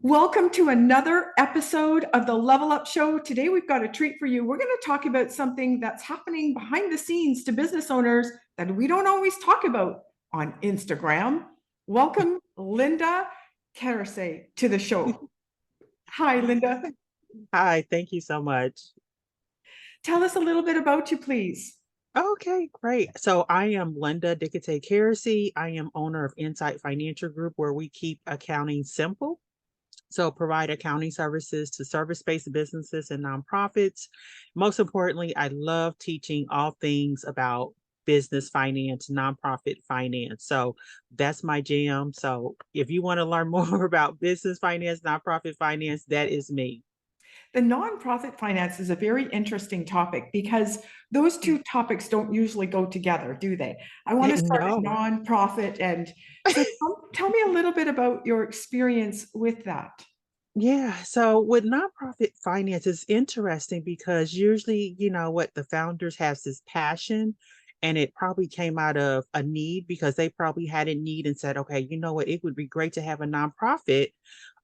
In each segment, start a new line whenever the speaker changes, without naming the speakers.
Welcome to another episode of the Level Up Show. Today we've got a treat for you. We're going to talk about something that's happening behind the scenes to business owners that we don't always talk about on Instagram. Welcome, Linda Karressy, to the show. Hi, Linda.
Hi, thank you so much.
Tell us a little bit about you, please.
Okay, great. So I am Linda Karressy. I am owner of Insight Financial Group, where we keep accounting simple. So provide accounting services to service-based businesses and nonprofits. Most importantly, I love teaching all things about business finance, nonprofit finance. So that's my jam. So if you want to learn more about business finance, nonprofit finance, that is me.
The nonprofit finance is a very interesting topic because those two topics don't usually go together, do they? I want to start a
No.
nonprofit. And so tell me a little bit about your experience with that.
Yeah, so with nonprofit finance, it's interesting because usually, what the founders have this passion, and it probably came out of a need because they probably had a need and said, okay, you know what, it would be great to have a nonprofit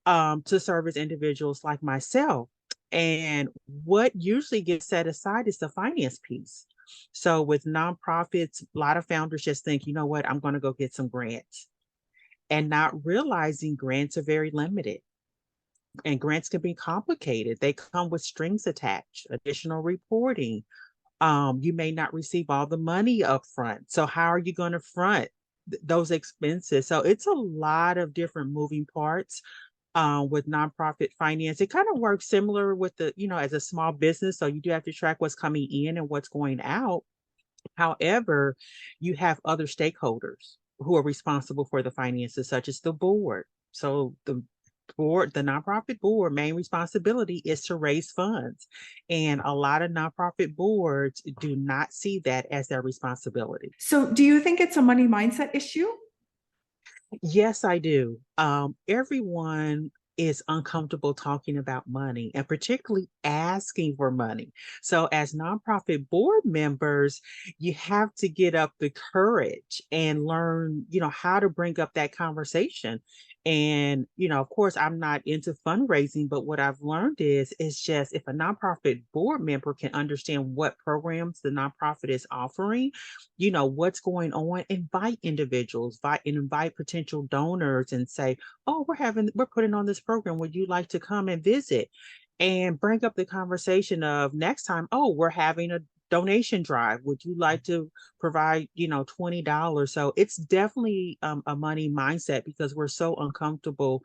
to service individuals like myself. And what usually gets set aside is the finance piece. So with nonprofits, a lot of founders just think, you know what, I'm going to go get some grants and not realizing grants are very limited and grants can be complicated. They come with strings attached, additional reporting. You may not receive all the money up front. So how are you going to front those expenses? So it's a lot of different moving parts with nonprofit finance. It kind of works similar with as a small business. So you do have to track what's coming in and what's going out. However, you have other stakeholders who are responsible for the finances, such as the board. So the nonprofit board main responsibility is to raise funds. And a lot of nonprofit boards do not see that as their responsibility.
So, do you think it's a money mindset issue?
Yes, I do. Everyone is uncomfortable talking about money and particularly asking for money. So, as nonprofit board members, you have to get up the courage and learn, how to bring up that conversation. And, of course, I'm not into fundraising, but what I've learned is just if a nonprofit board member can understand what programs the nonprofit is offering, what's going on, invite individuals, invite potential donors and say, oh, we're putting on this program, would you like to come and visit? And bring up the conversation of next time, oh, we're having a donation drive, would you like to provide $20? So it's definitely a money mindset because we're so uncomfortable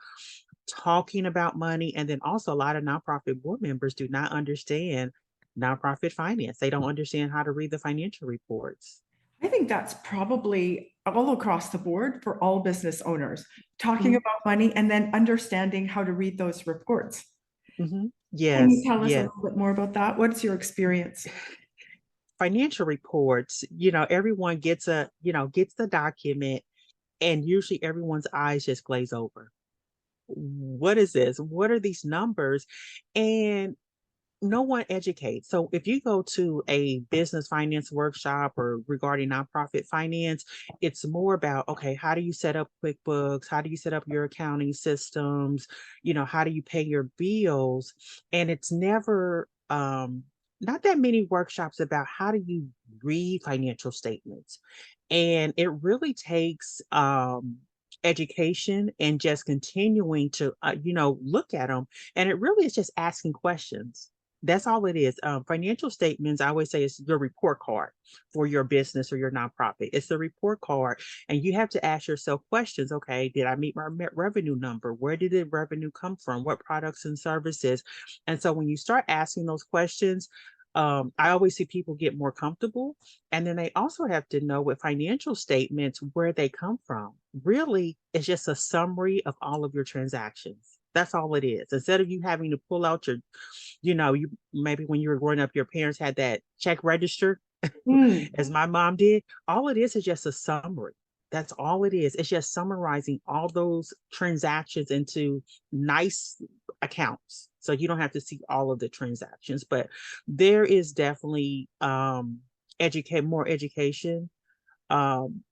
talking about money. And then also a lot of nonprofit board members do not understand nonprofit finance. They don't understand how to read the financial reports.
I think that's probably all across the board for all business owners, talking
Mhm,
about money and then understanding how to read those reports.
mhm.
Can you
Yes,
tell us a
yes.
little bit more about that? What's your experience?
Financial reports, everyone gets the document, and usually everyone's eyes just glaze over. What is this? What are these numbers? And no one educates. So if you go to a business finance workshop or regarding nonprofit finance, it's more about, okay, how do you set up QuickBooks? How do you set up your accounting systems? How do you pay your bills? And it's never not that many workshops about how do you read financial statements. And it really takes education and just continuing to look at them, and it really is just asking questions. That's all it is. Financial statements, I always say, is your report card for your business or your nonprofit. It's the report card. And you have to ask yourself questions. Okay, did I meet my revenue number? Where did the revenue come from? What products and services? And so when you start asking those questions, I always see people get more comfortable. And then they also have to know with financial statements where they come from. Really, it's just a summary of all of your transactions. That's all it is. Instead of you having to pull out you maybe when you were growing up, your parents had that check register,
Mm.
as my mom did. All it is just a summary. That's all it is. It's just summarizing all those transactions into nice accounts. So you don't have to see all of the transactions, but there is definitely educate more education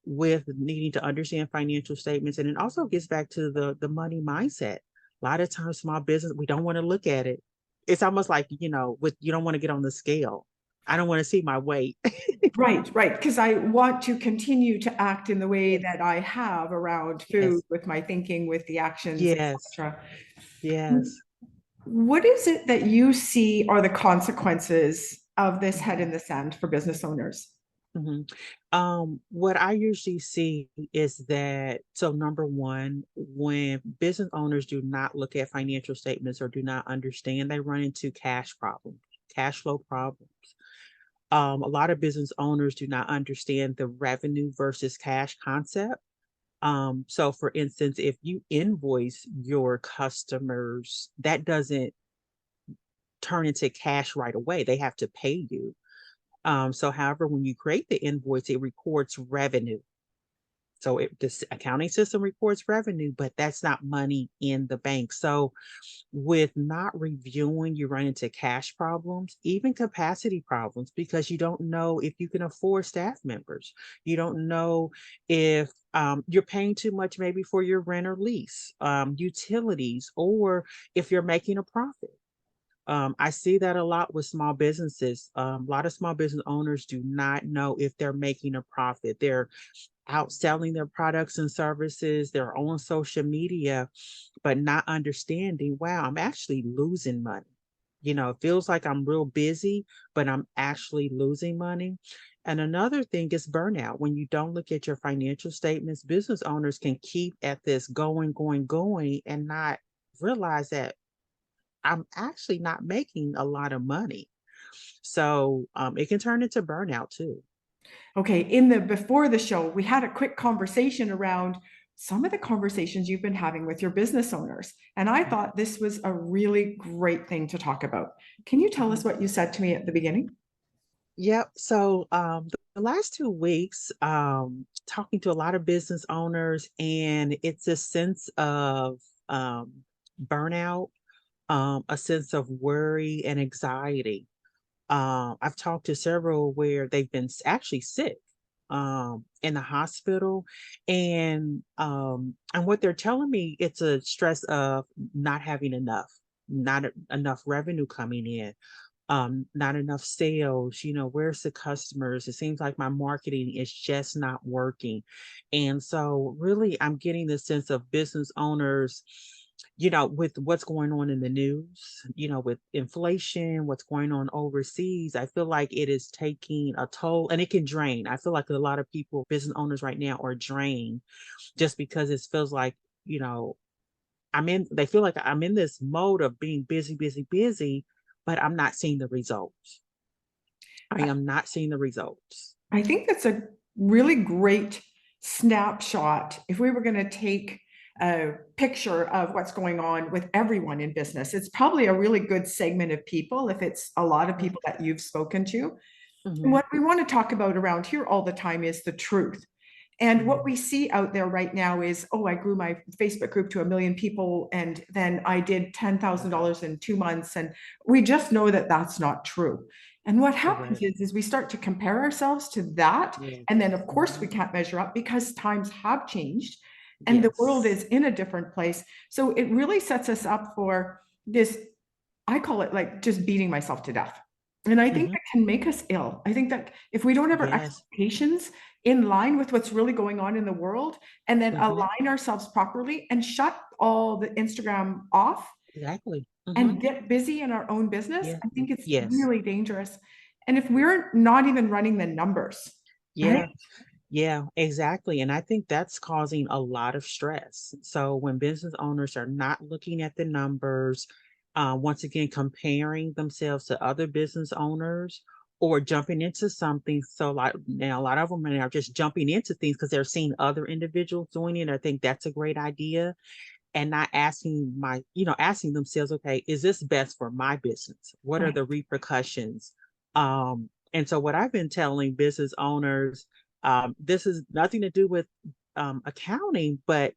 with needing to understand financial statements. And it also gets back to the money mindset. A lot of times, small business, we don't want to look at it. It's almost like, with you don't want to get on the scale. I don't want to see my weight.
Right, right. Because I want to continue to act in the way
Yes,
that I have around food,
yes,
with my thinking, with the actions,
yes,
etc.
yes.
What is it that you see are the consequences of this head
Mhm.
in the sand for business owners?
Mhm. What I usually see is that, so number one, when business owners do not look at financial statements or do not understand, they run into cash problems, cash flow problems. A lot of business owners do not understand the revenue versus cash concept. So for instance, if you invoice your customers, that doesn't turn into cash right away. They have to pay you. So however, when you create the invoice, it records revenue. So this accounting system reports revenue, but that's not money in the bank. So with not reviewing, you run into cash problems, even capacity problems, because you don't know if you can afford staff members. You don't know if you're paying too much, maybe for your rent or lease, utilities, or if you're making a profit. I see that a lot with small businesses. A lot of small business owners do not know if they're making a profit. They're out selling their products and services, they're on social media, but not understanding, wow, I'm actually losing money. It feels like I'm real busy, but I'm actually losing money. And another thing is burnout. When you don't look at your financial statements, business owners can keep at this going, going, going, and not realize that I'm actually not making a lot of money. So it can turn into burnout too.
Okay, in the before the show, we had a quick conversation around some of the conversations you've been having with your business owners. And I thought this was a really great thing to talk about. Can you tell us
Mhm.
what you said to me at the beginning?
Yep. So the last 2 weeks, talking to a lot of business owners, and it's a sense of burnout, a sense of worry and anxiety. I've talked to several where they've been actually sick in the hospital, and what they're telling me, it's a stress of not having enough, not enough revenue coming in, not enough sales. Where's the customers? It seems like my marketing is just not working. And so really I'm getting the sense of business owners, with what's going on in the news, with inflation, what's going on overseas. I feel like it is taking a toll, and it can drain. I feel like a lot of people, business owners right now, are drained just because it feels like, you know, they feel like I'm in this mode of being busy, busy, busy, but I'm not seeing the results. I am not seeing the results.
I think that's a really great snapshot. If we were going to take a picture of what's going on with everyone in business, it's probably a really good segment of people if it's a lot of people that you've spoken to. And
Mhm,
what we want to talk about around here all the time is the truth. And what
mhm,
we see out there right now is, oh, I grew my Facebook group to 1 million people, and then I did $10,000 in 2 months. And we just know that that's not true. And what happens
correct.
is we start to compare ourselves to that.
Yes.
And then, of course, we
Mhm.
can't measure up because times have changed and the world
Yes.
is in a different place. So it really sets us up for this. I call it like just beating myself to death. And I think
Mhm.
that can make us ill. I think that if we don't have our
Yes.
expectations in line with what's really going on in the world, and then
Mhm.
align ourselves properly and shut all the Instagram off
Exactly. Mhm.
and get busy in our own business,
Yeah.
I think it's
Yes.
really dangerous. And if we're not even running the numbers, right?
Yeah. Yeah, exactly. And I think that's causing a lot of stress. So when business owners are not looking at the numbers, once again, comparing themselves to other business owners or jumping into something. So like now a lot of them are just jumping into things because they're seeing other individuals doing it. I think that's a great idea. And not asking themselves, okay, is this best for my business? What are
Right.
the repercussions? And so what I've been telling business owners, this is nothing to do with accounting, but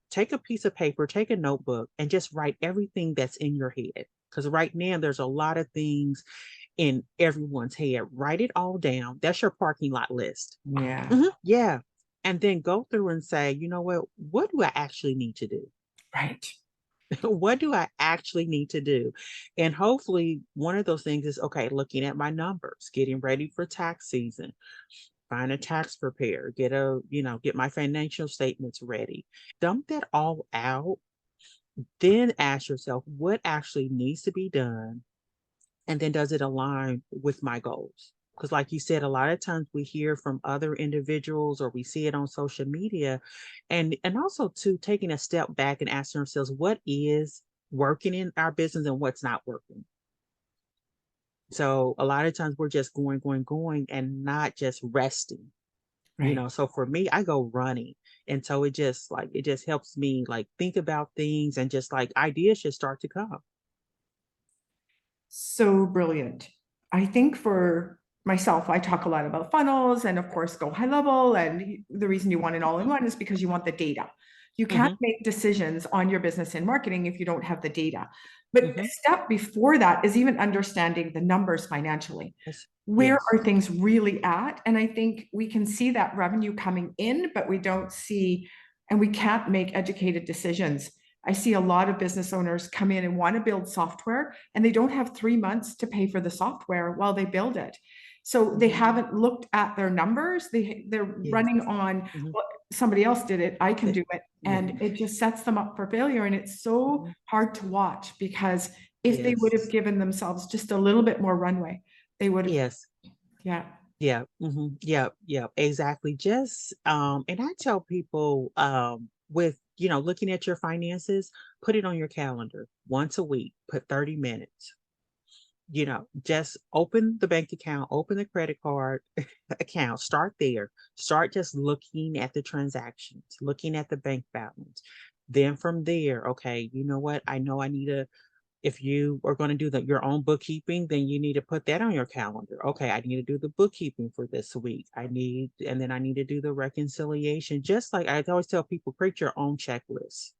take a piece of paper, take a notebook, and just write everything that's in your head. Because right now there's a lot of things in everyone's head. Write it all down. That's your parking lot list.
Yeah.
Mhm, yeah. And then go through and say, you know what do I actually need to do?
Right.
What do I actually need to do? And hopefully one of those things is okay, looking at my numbers, getting ready for tax season, find a tax preparer, get my financial statements ready. Dump that all out, then ask yourself what actually needs to be done, and then does it align with my goals? Because like you said, a lot of times we hear from other individuals or we see it on social media, and also to taking a step back and asking ourselves what is working in our business and what's not working. So a lot of times we're just going and not just resting.
Right.
So for me, I go running. And so it just helps me like think about things, and just like ideas just start to come.
So brilliant. I think for myself, I talk a lot about funnels and, of course, go high level. And the reason you want an all in one is because you want the data. You can't
Hmm.
make decisions on your business and marketing if you don't have the data. But the
Hmm.
step before that is even understanding the numbers financially.
Yes.
Where
Yes.
are things really at? And I think we can see that revenue coming in, but we don't see, and we can't make educated decisions. I see a lot of business owners come in and want to build software, and they don't have 3 months to pay for the software while they build it. So they
Hmm.
haven't looked at their numbers. They're
Yes.
running on,
Hmm.
well, somebody else did it, I can do it.
Yeah.
And it just sets them up for failure. And it's so
Mhm.
hard to watch, because if they would have
Yes.
given themselves just a little bit more runway, they would have,
Yes.
yeah.
Yeah. Yeah. Yeah. Exactly. Just and I tell people with looking at your finances, put it on your calendar once a week, put 30 minutes. Just open the bank account, open the credit card account, start there. Start just looking at the transactions, looking at the bank balance. Then from there, okay, you know what? I know I need to if you are going to do your own bookkeeping, then you need to put that on your calendar. Okay, I need to do the bookkeeping for this week. And then I need to do the reconciliation. Just like I always tell people, create your own checklist.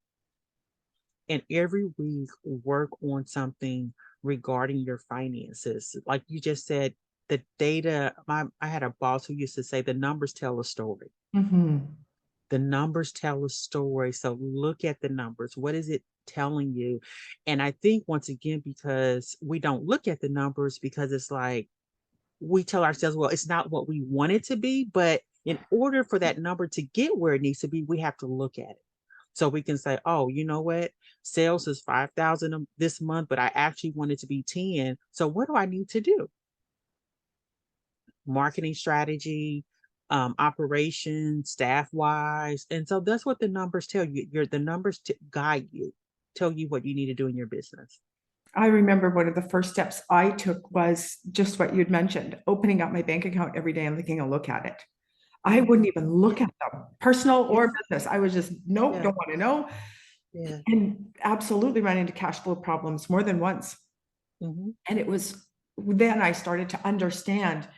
And every week, work on something regarding your finances. Like you just said, the data, I had a boss who used to say the numbers tell a story.
Mhm.
The numbers tell a story. So look at the numbers. What is it telling you? And I think once again, because we don't look at the numbers, because it's like we tell ourselves, well, it's not what we want it to be. But in order for that number to get where it needs to be, we have to look at it. So we can say, oh, you know what? Sales is 5,000 this month, but I actually want it to be 10. So what do I need to do? Marketing strategy, operations, staff wise. And so that's what the numbers tell you. The numbers guide you, tell you what you need to do in your business.
I remember one of the first steps I took was just what you'd mentioned, opening up my bank account every day and taking a look at it. I
Mhm.
wouldn't even look
Yeah,
at them, personal or
yeah,
business. I was just, nope,
yeah,
don't want to know.
yeah.
And absolutely ran into cash flow problems more than once.
Hmm.
And it was then I started to understand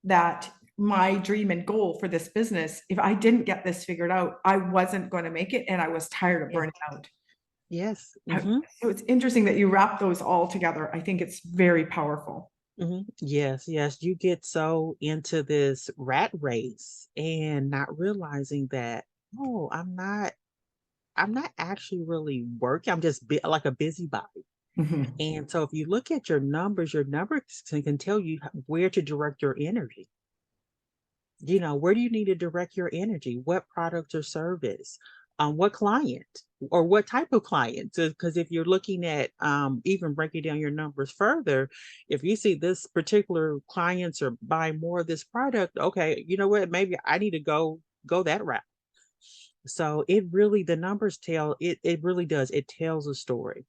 that my dream and goal for this business, if I didn't get this figured out, I wasn't going to make it. And I was tired of
Yeah,
burning out.
yes.
So it's interesting that you wrap those all together. I think it's very powerful.
Yes, yes. You get so into this rat race and not realizing that, oh, I'm not actually really working. I'm just like a busybody.
Mhm.
And so if you look at your numbers can tell you where to direct your energy. Where do you need to direct your energy? What product or service? What client or what type of client? Because if you're looking at even breaking down your numbers further, if you see this particular clients are buying more of this product, okay, you know what? Maybe I need to go that route. So the numbers tell it really does. It tells a story.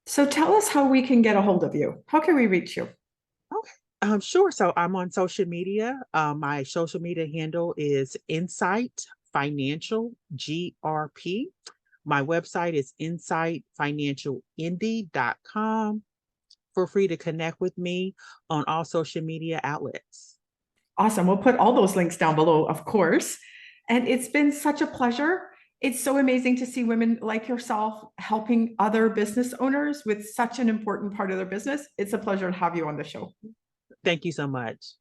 So tell us how we can get a hold of you. How can we reach you?
Okay. Sure. So I'm on social media. My social media handle is Insight Financial GRP. My website is insightfinancialindy.com. Feel free to connect with me on all social media outlets.
Awesome. We'll put all those links down below, of course. And it's been such a pleasure. It's so amazing to see women like yourself helping other business owners with such an important part of their business. It's a pleasure to have you on the show.
Thank you so much.